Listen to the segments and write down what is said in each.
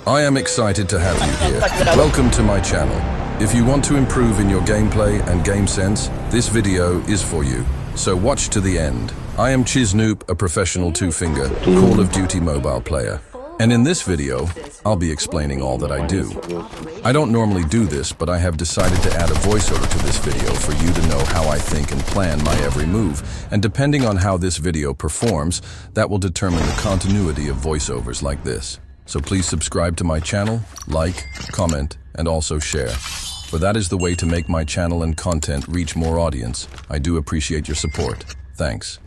I am excited to have you here. Welcome to my channel. If you want to improve in your gameplay and game sense, this video is for you. So watch to the end. I am CHISNOOP, a professional two-finger Call of Duty mobile player. And in this video, I'll be explaining all that I do. I don't normally do this, but I have decided to add a voiceover to this video for you to know how I think and plan my every move. And depending on how this video performs, that will determine the continuity of voiceovers like this. So please subscribe to my channel, like, comment, and also share. For that is the way to make my channel and content reach more audience. I do appreciate your support. Thanks.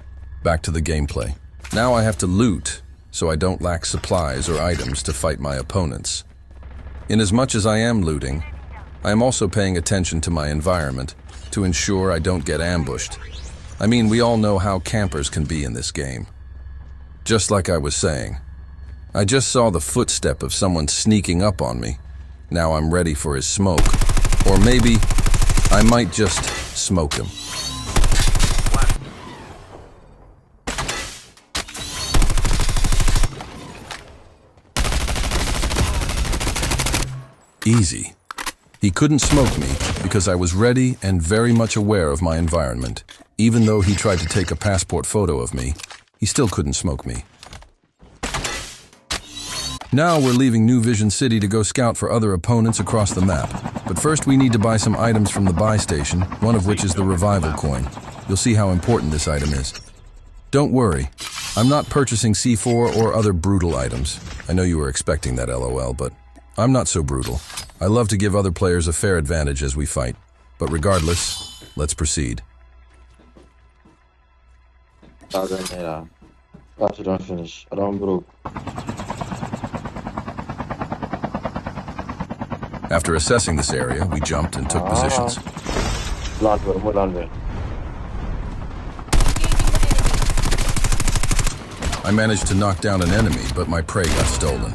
Back to the gameplay. Now I have to loot, so I don't lack supplies or items to fight my opponents. Inasmuch as I am looting, I am also paying attention to my environment to ensure I don't get ambushed. I mean, we all know how campers can be in this game. Just like I was saying, I just saw the footstep of someone sneaking up on me. Now I'm ready for his smoke. Or maybe I might just smoke him. Easy. He couldn't smoke me because I was ready and very much aware of my environment. Even though he tried to take a passport photo of me, he still couldn't smoke me. Now we're leaving New Vision City to go scout for other opponents across the map. But first we need to buy some items from the buy station, one of which is the revival coin. You'll see how important this item is. Don't worry, I'm not purchasing C4 or other brutal items. I know you were expecting that, LOL, but I'm not so brutal. I love to give other players a fair advantage as we fight. But regardless, let's proceed. Don't finish. I don't broke. After assessing this area, we jumped and took positions. I managed to knock down an enemy, but my prey got stolen.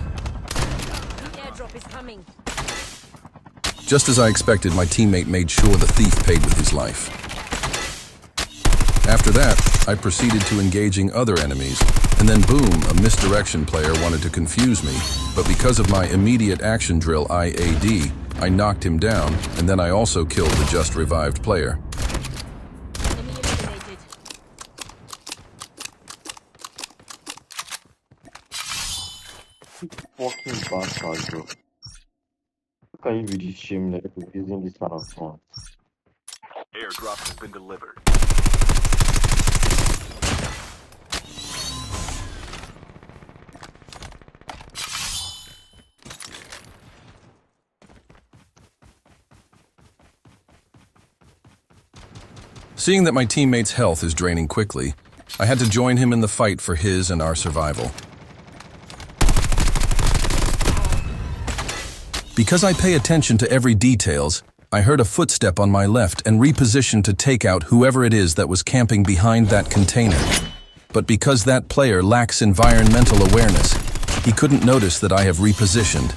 Just as I expected, my teammate made sure the thief paid with his life. After that, I proceeded to engaging other enemies, and then boom, a misdirection player wanted to confuse me, but because of my immediate action drill IAD, I knocked him down, and then I also killed the just revived player. Fucking bastard, bro. How can you be this shameless using this kind of phone? Airdrop has been delivered. Seeing that my teammate's health is draining quickly, I had to join him in the fight for his and our survival. Because I pay attention to every details, I heard a footstep on my left and repositioned to take out whoever it is that was camping behind that container. But because that player lacks environmental awareness, he couldn't notice that I have repositioned.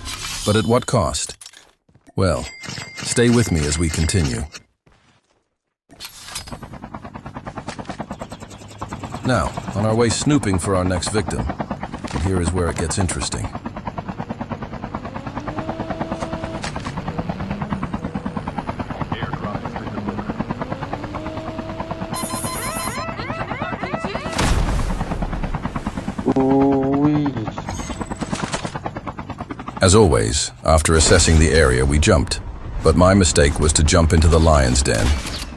But at what cost? Well, stay with me as we continue. Now, on our way snooping for our next victim. And here is where it gets interesting. Airdrop has been delivered. As always, after assessing the area, we jumped. But my mistake was to jump into the lion's den.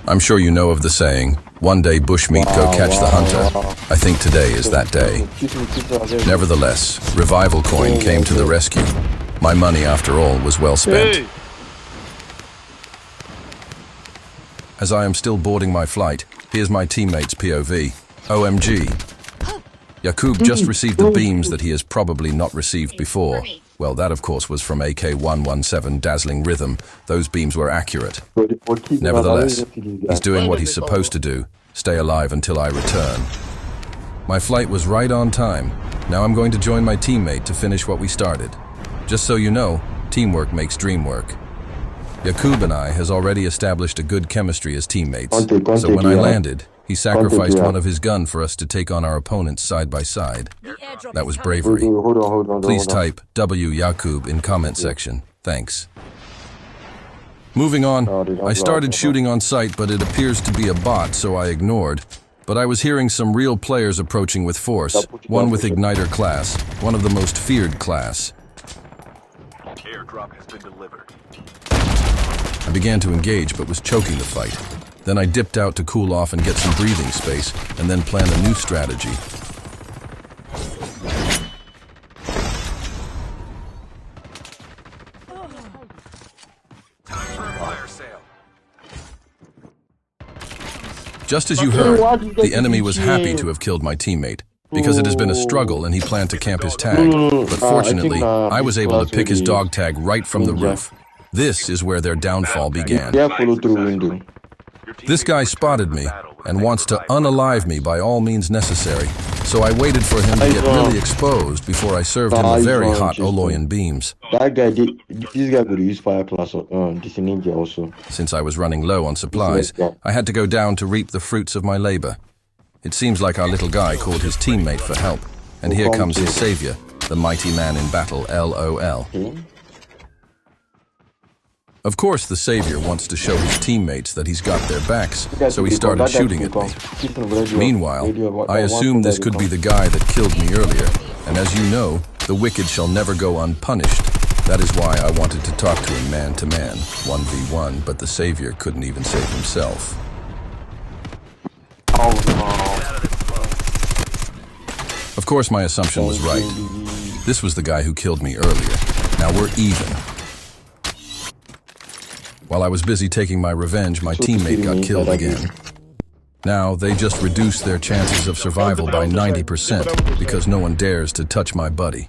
I'm sure you know of the saying, one day bushmeat go catch the hunter. I think today is that day. Nevertheless, revival coin came to the rescue. My money, after all, was well spent. As I am still boarding my flight, here's my teammate's POV. OMG. Yakub just received the beams that he has probably not received before. Well, that of course was from AK-117 Dazzling Rhythm. Those beams were accurate. Nevertheless, he's doing what he's supposed to do, stay alive until I return. My flight was right on time. Now I'm going to join my teammate to finish what we started. Just so you know, teamwork makes dream work. Yakub and I has already established a good chemistry as teammates, so when I landed, He sacrificed one of his gun for us to take on our opponents side by side. That was bravery. Hold on. Please type W Yakub in comment section. Thanks. Moving on, I started shooting on sight, but it appears to be a bot, so I ignored. But I was hearing some real players approaching with force, one with Igniter class, one of the most feared class. Airdrop has been delivered. I began to engage, but was choking the fight. Then I dipped out to cool off and get some breathing space, and then plan a new strategy. Just as you heard, the enemy was happy to have killed my teammate, because it has been a struggle and he planned to camp his tag. But fortunately, I was able to pick his dog tag right from the roof. This is where their downfall began. This guy spotted me and wants to unalive me by all means necessary, so I waited for him to get really exposed before I served him the very hot Oloyan beams. This guy could use fire class this ninja also. Since I was running low on supplies, I had to go down to reap the fruits of my labor. It seems like our little guy called his teammate for help, and here comes his savior, the mighty man in battle, LOL. Of course, the savior wants to show his teammates that he's got their backs, so he started shooting at me. Meanwhile, I assumed this could be the guy that killed me earlier, and as you know, the wicked shall never go unpunished. That is why I wanted to talk to him man to man, 1v1, but the savior couldn't even save himself. Of course, my assumption was right. This was the guy who killed me earlier. Now we're even. While I was busy taking my revenge, my teammate got killed again. Now, they just reduced their chances of survival by 90% because no one dares to touch my buddy.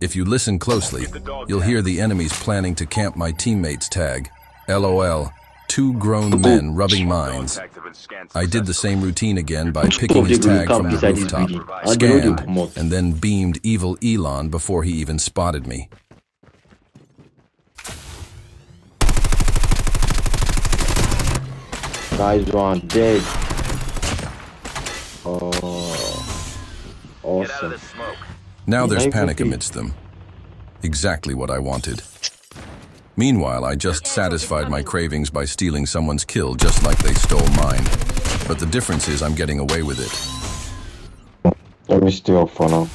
If you listen closely, you'll hear the enemies planning to camp my teammate's tag. LOL, 2 grown men rubbing mines. I did the same routine again by picking his tag from the rooftop, scanned, and then beamed evil Elon before he even spotted me. Nice one, dead. Awesome. Now there's panic amidst them. Exactly what I wanted. Meanwhile, I just satisfied my cravings by stealing someone's kill just like they stole mine. But the difference is I'm getting away with it. Let me steal for now.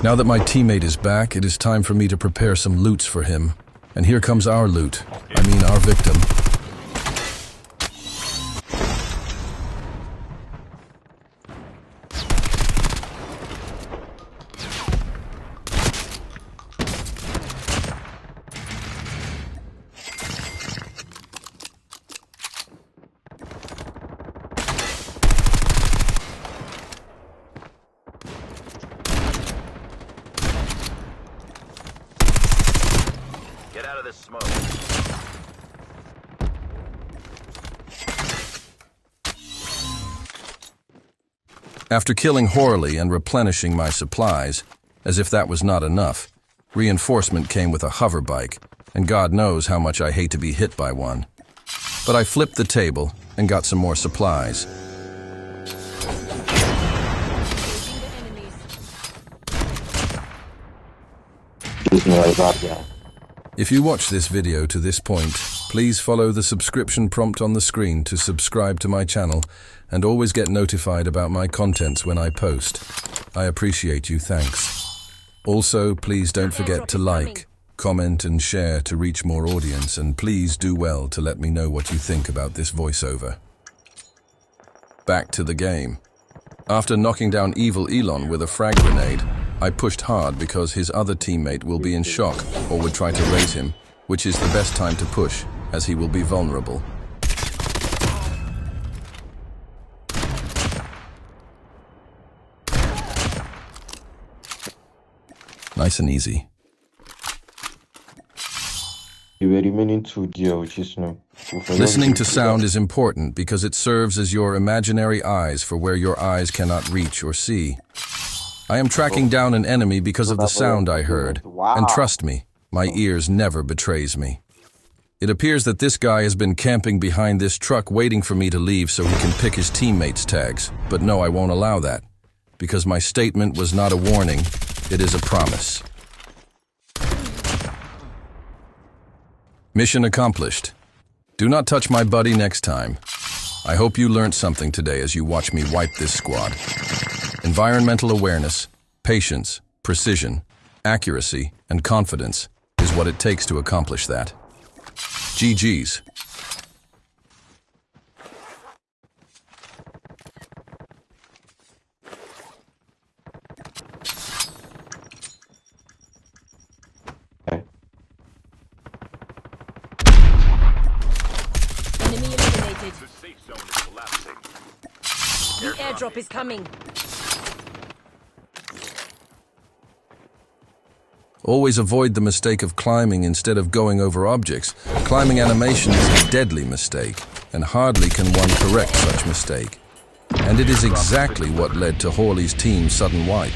Now that my teammate is back, it is time for me to prepare some loots for him. And here comes our loot. I mean our victim. Get out of this smoke. After killing Horley and replenishing my supplies, as if that was not enough, reinforcement came with a hover bike, and God knows how much I hate to be hit by one. But I flipped the table and got some more supplies. If you watch this video to this point, please follow the subscription prompt on the screen to subscribe to my channel and always get notified about my contents when I post. I appreciate you, thanks. Also, please don't forget to like, comment and share to reach more audience, and please do well to let me know what you think about this voiceover. Back to the game. After knocking down evil Elon with a frag grenade, I pushed hard because his other teammate will be in shock or would try to raise him, which is the best time to push, as he will be vulnerable. Nice and easy. You were remaining 2D, which is no. Listening to sound is important because it serves as your imaginary eyes for where your eyes cannot reach or see. I am tracking down an enemy because of the sound I heard, and trust me, My ears never betrays me. It appears that this guy has been camping behind this truck waiting for me to leave so he can pick his teammates' tags. But no, I won't allow that. Because my statement was not a warning, it is a promise. Mission accomplished. Do not touch my buddy next time. I hope you learned something today as you watch me wipe this squad. Environmental awareness, patience, precision, accuracy, and confidence is what it takes to accomplish that. GG's. Okay. Enemy eliminated. The safe zone is collapsing. The airdrop is coming. Always avoid the mistake of climbing instead of going over objects. Climbing animation is a deadly mistake, and hardly can one correct such mistake. And it is exactly what led to Hawley's team's sudden wipe.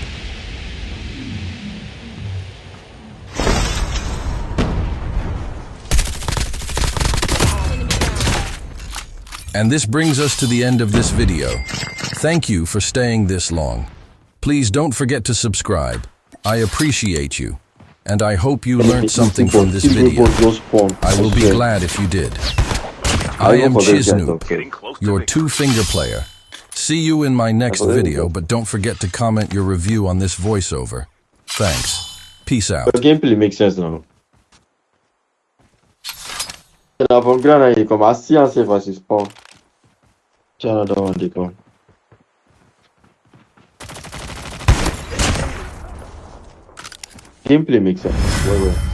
Enemy down. And this brings us to the end of this video. Thank you for staying this long. Please don't forget to subscribe. I appreciate you. And I hope you learned something from this video. I will be glad if you did. I am CHISNOOP, your two-finger player. See you in my next video, but don't forget to comment your review on this voiceover. Thanks. Peace out. The gameplay makes sense now. La grana è come assia se fa si spawn. C'è una davanti qua. Gameplay makes sense.